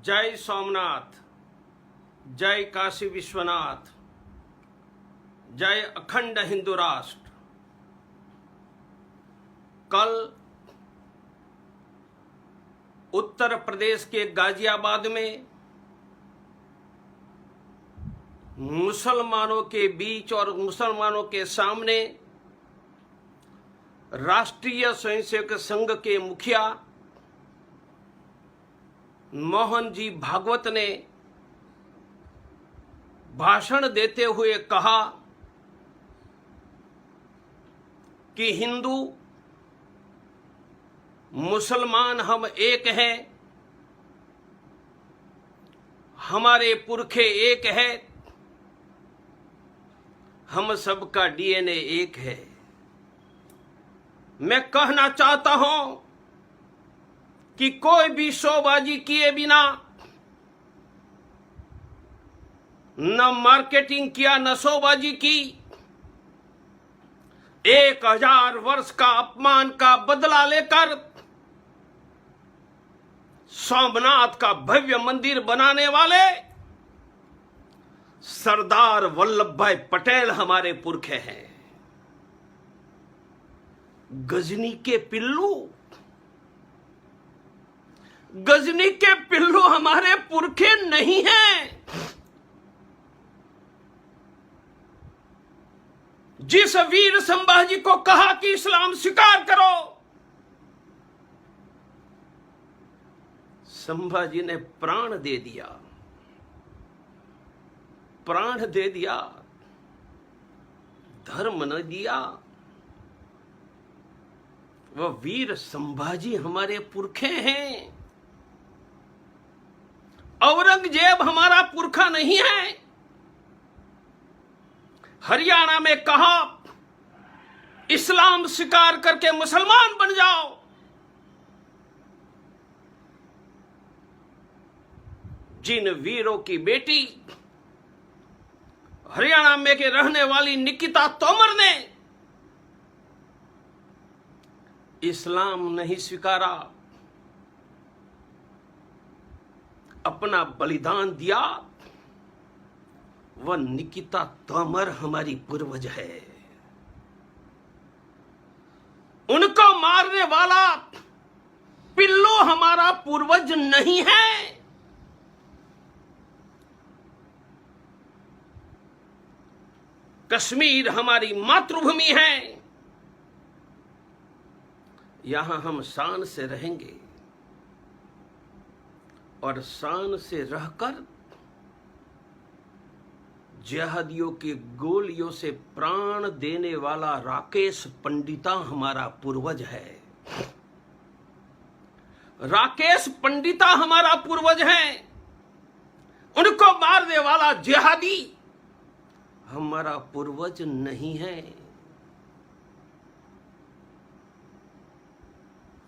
जय सोमनाथ, जय काशी विश्वनाथ, जय अखंड हिंदू राष्ट्र। कल उत्तर प्रदेश के गाजियाबाद में मुसलमानों के बीच और मुसलमानों के सामने राष्ट्रीय स्वयंसेवक संघ के मुखिया मोहन जी भागवत ने भाषण देते हुए कहा कि हिंदू मुसलमान हम एक हैं, हमारे पुरखे एक है, हम सबका डीएनए एक है। मैं कहना चाहता हूं कि कोई भी शोबाजी किए बिना, न मार्केटिंग किया न शोबाजी की, 1000 वर्ष का अपमान का बदला लेकर सोमनाथ का भव्य मंदिर बनाने वाले सरदार वल्लभ भाई पटेल हमारे पुरखे हैं। गजनी के पिल्लू, गजनी के पिल्लू हमारे पुरखे नहीं हैं। जिस वीर संभाजी को कहा कि इस्लाम स्वीकार करो, संभाजी ने प्राण दे दिया, प्राण दे दिया, धर्म न दिया। वह वीर संभाजी हमारे पुरखे हैं। औरंगजेब हमारा पुरखा नहीं है। हरियाणा में कहा इस्लाम स्वीकार करके मुसलमान बन जाओ, जिन वीरों की बेटी हरियाणा में के रहने वाली निकिता तोमर ने इस्लाम नहीं स्वीकारा, अपना बलिदान दिया, वह निकिता तोमर हमारी पूर्वज है। उनको मारने वाला पिल्लू हमारा पूर्वज नहीं है। कश्मीर हमारी मातृभूमि है, यहां हम शान से रहेंगे और शान से रहकर जिहादियों की गोलियों से प्राण देने वाला राकेश पंडिता हमारा पूर्वज है। राकेश पंडिता हमारा पूर्वज है। उनको मारने वाला जिहादी हमारा पूर्वज नहीं है।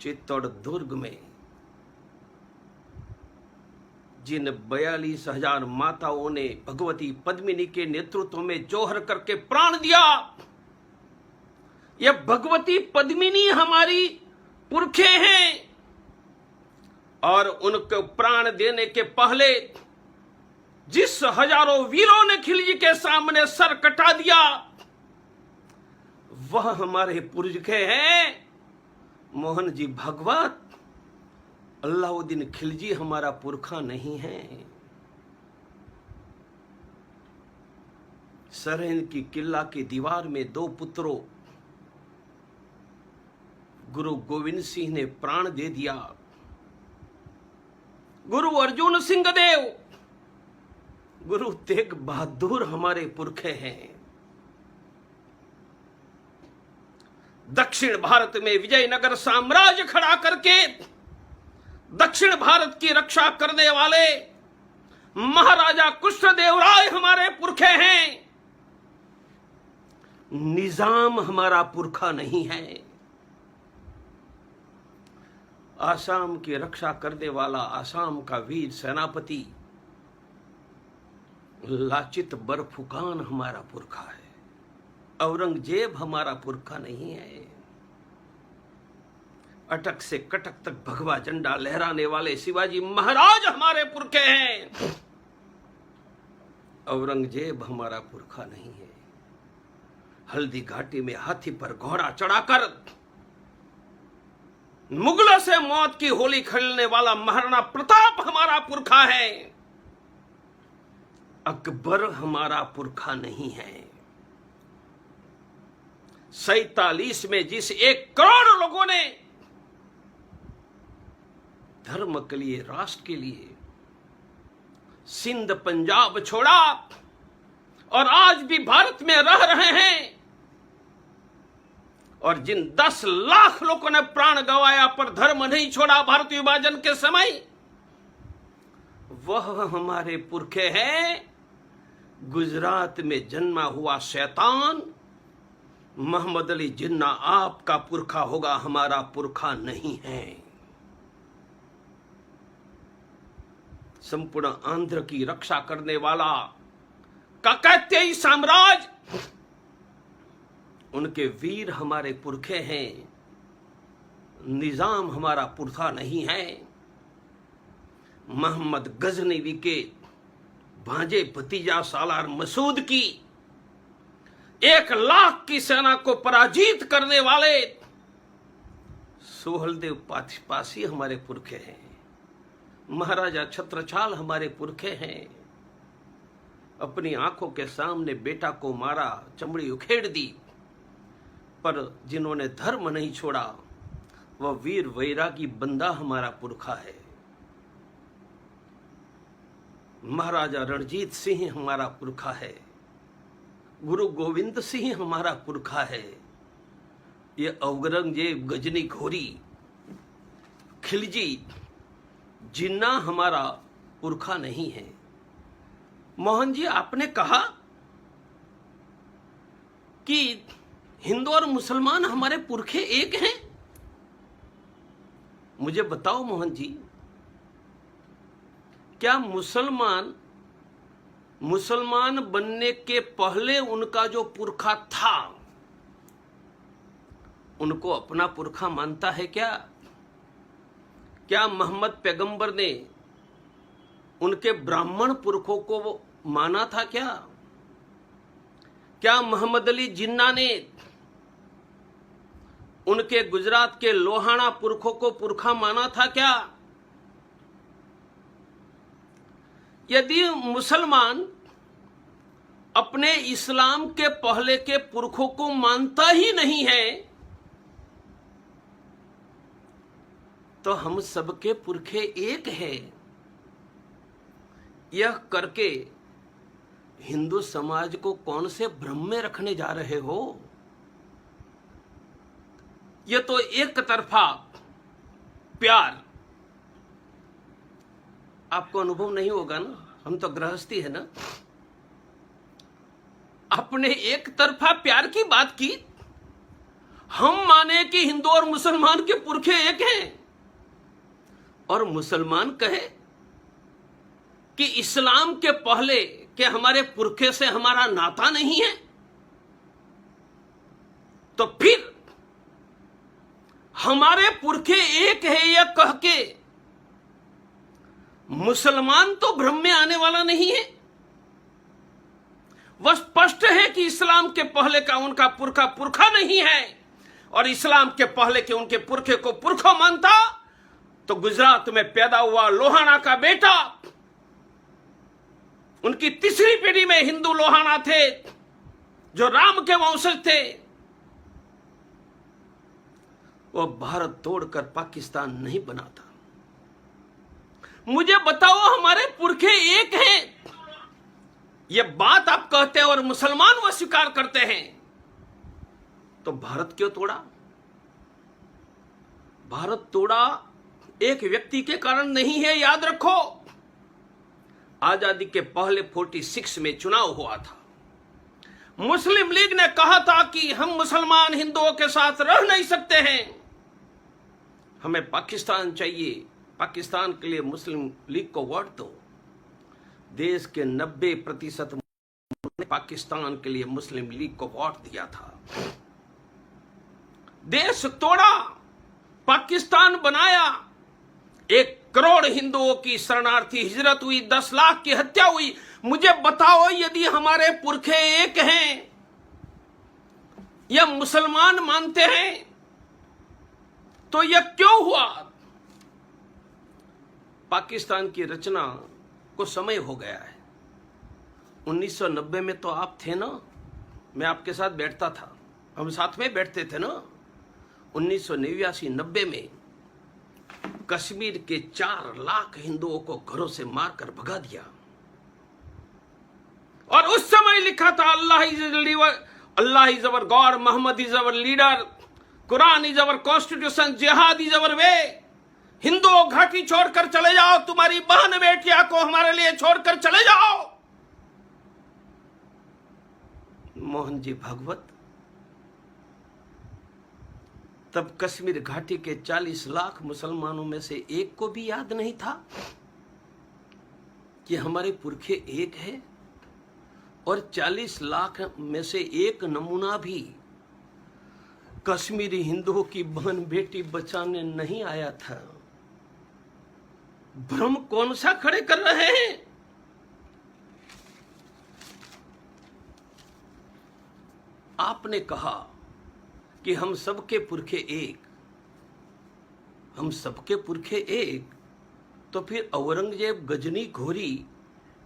चित्तौड़ दुर्ग में जिन 42,000 माताओं ने भगवती पद्मिनी के नेतृत्व में जोहर करके प्राण दिया, यह भगवती पद्मिनी हमारी पुरखे हैं। और उनको प्राण देने के पहले जिस हजारों वीरों ने खिलजी के सामने सर कटा दिया, वह हमारे पुरखे हैं। मोहन जी भागवत, अलाउद्दीन खिलजी हमारा पुरखा नहीं है। सरहिंद की किला की दीवार में 2 पुत्रों गुरु गोविंद सिंह ने प्राण दे दिया। गुरु अर्जुन सिंह देव, गुरु तेग बहादुर हमारे पुरखे हैं। दक्षिण भारत में विजयनगर साम्राज्य खड़ा करके दक्षिण भारत की रक्षा करने वाले महाराजा कृष्णदेवराय हमारे पुरखे हैं। निजाम हमारा पुरखा नहीं है। आसाम की रक्षा करने वाला आसाम का वीर सेनापति लाचित बरफुकान हमारा पुरखा है। औरंगजेब हमारा पुरखा नहीं है। अटक से कटक तक भगवा झंडा लहराने वाले शिवाजी महाराज हमारे पुरखे हैं। औरंगजेब हमारा पुरखा नहीं है। हल्दी घाटी में हाथी पर घोड़ा चढ़ाकर मुगलों से मौत की होली खेलने वाला महाराणा प्रताप हमारा पुरखा है। अकबर हमारा पुरखा नहीं है। 47 में जिस 1 करोड़ लोगों ने धर्म के लिए, राष्ट्र के लिए सिंध पंजाब छोड़ा और आज भी भारत में रह रहे हैं, और जिन 10 लाख लोगों ने प्राण गंवाया पर धर्म नहीं छोड़ा भारत विभाजन के समय, वह हमारे पुरखे हैं। गुजरात में जन्मा हुआ शैतान मोहम्मद अली जिन्ना आपका पुरखा होगा, हमारा पुरखा नहीं है। संपूर्ण आंध्र की रक्षा करने वाला काकतीय साम्राज्य, उनके वीर हमारे पुरखे हैं। निजाम हमारा पुरखा नहीं है। मोहम्मद गजनवी के भांजे भतीजा सालार मसूद की 1 लाख की सेना को पराजित करने वाले सोहलदेव पासी हमारे पुरखे हैं। महाराजा छत्रछाल हमारे पुरखे हैं। अपनी आंखों के सामने बेटा को मारा, चमड़ी उखेड़ दी, पर जिन्होंने धर्म नहीं छोड़ा वह वीर वैरागी बंदा हमारा पुरखा है। महाराजा रणजीत सिंह हमारा पुरखा है। गुरु गोविंद सिंह हमारा पुरखा है। ये औरंगजेब, गजनी घोरी, खिलजी जिन्ना हमारा पुरखा नहीं है। मोहन जी, आपने कहा कि हिंदू और मुसलमान हमारे पुरखे एक हैं। मुझे बताओ मोहन जी, क्या मुसलमान बनने के पहले उनका जो पुरखा था उनको अपना पुरखा मानता है क्या? क्या मोहम्मद पैगंबर ने उनके ब्राह्मण पुरखों को माना था क्या? क्या मोहम्मद अली जिन्ना ने उनके गुजरात के लोहाना पुरखों को पुरखा माना था क्या? यदि मुसलमान अपने इस्लाम के पहले के पुरखों को मानता ही नहीं है तो हम सबके पुरखे एक हैं। यह करके हिंदू समाज को कौन से भ्रम में रखने जा रहे हो? यह तो एक तरफा प्यार, आपको अनुभव नहीं होगा ना, हम तो गृहस्थी है ना। आपने एक तरफा प्यार की बात की। हम माने कि हिंदू और मुसलमान के पुरखे एक हैं और मुसलमान कहे कि इस्लाम के पहले के हमारे पुरखे से हमारा नाता नहीं है, तो फिर हमारे पुरखे एक है यह कह के मुसलमान तो भ्रम में आने वाला नहीं है। वह स्पष्ट है कि इस्लाम के पहले का उनका पुरखा पुरखा नहीं है, और इस्लाम के पहले के उनके पुरखे को पुरखा मानता तो गुजरात में पैदा हुआ लोहाना का बेटा, उनकी तीसरी पीढ़ी में हिंदू लोहाना थे जो राम के वंशज थे, वो भारत तोड़कर पाकिस्तान नहीं बना था। मुझे बताओ, हमारे पुरखे एक हैं, यह बात आप कहते हैं और मुसलमान वो स्वीकार करते हैं, तो भारत क्यों तोड़ा? भारत तोड़ा एक व्यक्ति के कारण नहीं है, याद रखो। आजादी के पहले 46 में चुनाव हुआ था। मुस्लिम लीग ने कहा था कि हम मुसलमान हिंदुओं के साथ रह नहीं सकते हैं, हमें पाकिस्तान चाहिए। पाकिस्तान के लिए मुस्लिम लीग को वोट दो। देश के 90% ने पाकिस्तान के लिए मुस्लिम लीग को वोट दिया था। देश तोड़ा, पाकिस्तान बनाया, 1 करोड़ हिंदुओं की शरणार्थी हिजरत हुई, 10 लाख की हत्या हुई। मुझे बताओ, यदि हमारे पुरखे एक हैं या मुसलमान मानते हैं तो यह क्यों हुआ? पाकिस्तान की रचना को समय हो गया है। 1990 में तो आप थे ना, मैं आपके साथ बैठता था, हम साथ में बैठते थे ना। 1989-90 में कश्मीर के 4 लाख हिंदुओं को घरों से मारकर भगा दिया, और उस समय लिखा था Allah is our God, Mohammad is our leader, Quran is our constitution, jihad is our way. हिंदुओं घाटी छोड़कर चले जाओ, तुम्हारी बहन बेटियां को हमारे लिए छोड़कर चले जाओ। मोहन जी भागवत तब कश्मीर घाटी के 40 लाख मुसलमानों में से एक को भी याद नहीं था कि हमारे पुरखे एक है, और 40 लाख में से एक नमूना भी कश्मीरी हिंदुओं की बहन बेटी बचाने नहीं आया था। भ्रम कौन सा खड़े कर रहे हैं? आपने कहा कि हम सबके पुरखे एक, हम सबके पुरखे एक, तो फिर औरंगजेब, गजनी, घोरी,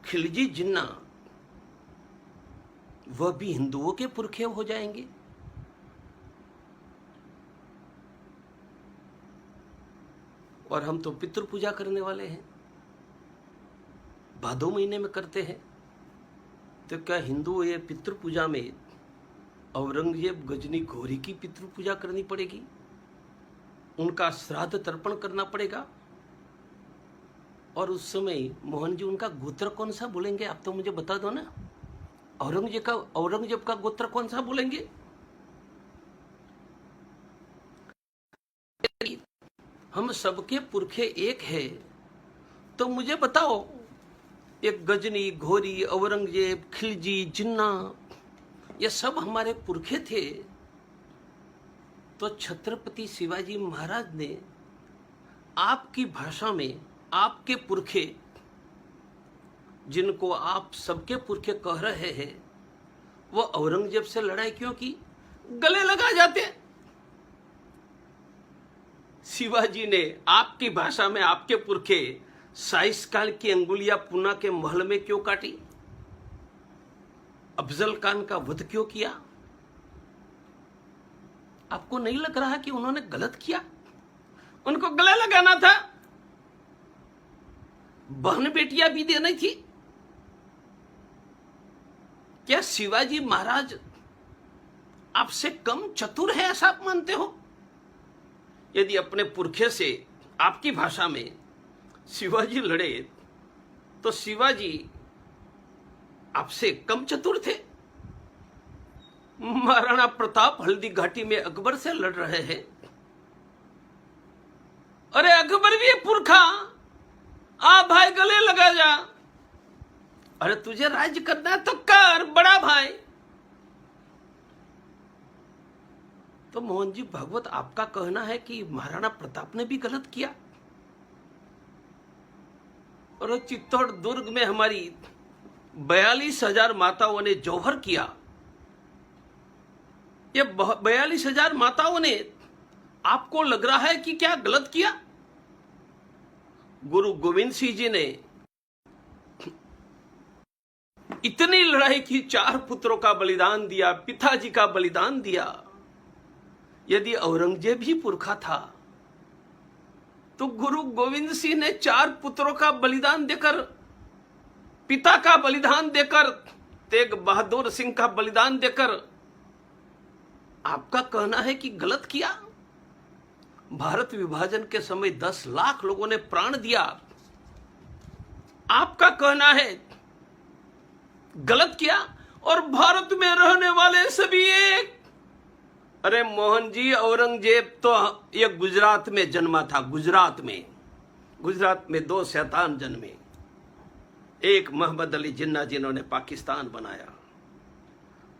खिलजी, जिन्ना, वह भी हिंदुओं के पुरखे हो जाएंगे? और हम तो पितृ पूजा करने वाले हैं, भादो महीने में करते हैं, तो क्या हिंदू ये पितृ पूजा में औरंगजेब, गजनी, घोरी की पितृ पूजा करनी पड़ेगी? उनका श्राद्ध तर्पण करना पड़ेगा? और उस समय मोहन जी उनका गोत्र कौन सा बोलेंगे? आप तो मुझे बता दो ना, औरंगजेब का गोत्र कौन सा बोलेंगे? हम सबके पुरखे एक है, तो मुझे बताओ, एक गजनी, घोरी, औरंगजेब, खिलजी, जिन्ना, ये सब हमारे पुरखे थे। तो छत्रपति शिवाजी महाराज ने आपकी भाषा में आपके पुरखे, जिनको आप सबके पुरखे कह रहे हैं, वो औरंगजेब से लड़ाई क्यों की? गले लगा जाते। शिवाजी ने आपकी भाषा में आपके पुरखे साइस्काल की अंगुलियां पूना के महल में क्यों काटी? अफजल खान का वध क्यों किया? आपको नहीं लग रहा कि उन्होंने गलत किया? उनको गले लगाना था, बहन बेटियां भी देनी थी। क्या शिवाजी महाराज आपसे कम चतुर है, ऐसा आप मानते हो? यदि अपने पुरखे से आपकी भाषा में शिवाजी लड़े, तो शिवाजी आपसे कम चतुर थे? महाराणा प्रताप हल्दी घाटी में अकबर से लड़ रहे हैं। अरे अकबर भी पुरखा, आ भाई गले लगा जा। अरे तुझे राज्य करना है तो कर, बड़ा भाई। तो मोहन जी भागवत, आपका कहना है कि महाराणा प्रताप ने भी गलत किया? और चित्तौड़ दुर्ग में हमारी 42,000 माताओं ने जौहर किया। ये 42,000 माताओं ने आपको लग रहा है कि क्या गलत किया? गुरु गोविंद सिंह जी ने इतनी लड़ाई की, 4 पुत्रों का बलिदान दिया, पिताजी का बलिदान दिया। यदि औरंगजेब ही पुरखा था, तो गुरु गोविंद सिंह ने 4 पुत्रों का बलिदान देकर, पिता का बलिदान देकर, तेग बहादुर सिंह का बलिदान देकर, आपका कहना है कि गलत किया? भारत विभाजन के समय 10 लाख लोगों ने प्राण दिया, आपका कहना है गलत किया? और भारत में रहने वाले सभी एक। अरे मोहन जी, औरंगजेब तो ये गुजरात में जन्मा था। गुजरात में 2 शैतान जन्मे, एक मोहम्मद अली जिन्ना जिन्होंने पाकिस्तान बनाया,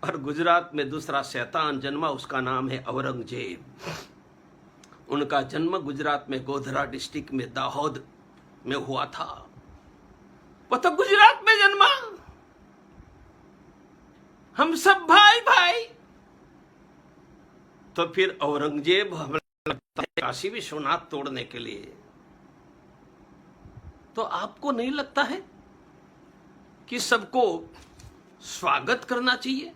और गुजरात में दूसरा शैतान जन्मा, उसका नाम है औरंगजेब। उनका जन्म गुजरात में गोधरा डिस्ट्रिक्ट में दाहोद में हुआ था। वो तो गुजरात में जन्मा। हम सब भाई भाई। तो फिर औरंगजेब हमें लगता है काशी विश्वनाथ तोड़ने के लिए। तो आपको नहीं लगता है कि सबको स्वागत करना चाहिए?